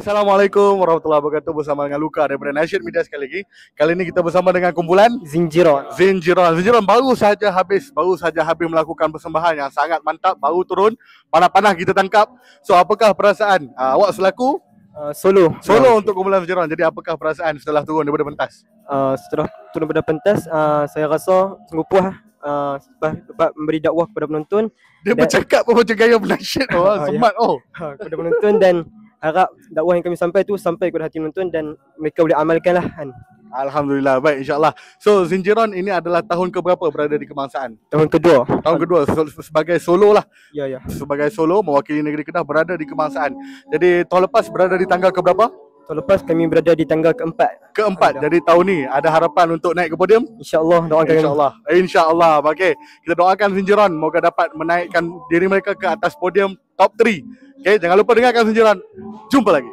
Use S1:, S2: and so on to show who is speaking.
S1: Assalamualaikum warahmatullahi wabarakatuh. Bersama dengan Luka daripada Nasyid Media sekali lagi. Kali ini kita bersama dengan kumpulan
S2: Zinjiron.
S1: Zinjiron baru saja habis melakukan persembahan yang sangat mantap. Baru turun, panah-panah kita tangkap. So apakah perasaan awak selaku
S2: Solo
S1: untuk kumpulan Zinjiron? Jadi apakah perasaan setelah turun daripada pentas?
S2: Setelah turun pada pentas, saya rasa sungguh puas dapat memberi dakwah kepada penonton.
S1: Dia bercakap pun macam gaya penasyid. Semat
S2: kepada penonton, dan harap dakwah yang kami sampai kepada hati penonton dan mereka boleh amalkanlah kan.
S1: Alhamdulillah, baik, insyaAllah. So Zinjiron ini adalah tahun keberapa berada di kebangsaan?
S2: Tahun kedua
S1: Sebagai solo lah.
S2: Ya.
S1: Sebagai solo mewakili negeri Kedah berada di kebangsaan. Jadi tahun lepas berada di tanggal keberapa?
S2: Tahun lepas kami berada di tanggal keempat.
S1: Jadi tahun ni ada harapan untuk naik ke podium?
S2: InsyaAllah, doakan
S1: InsyaAllah. Okay, kita doakan Zinjiron moga dapat menaikkan diri mereka ke atas podium top 3. Okay, jangan lupa dengarkan Zinjiron. Jumpa lagi.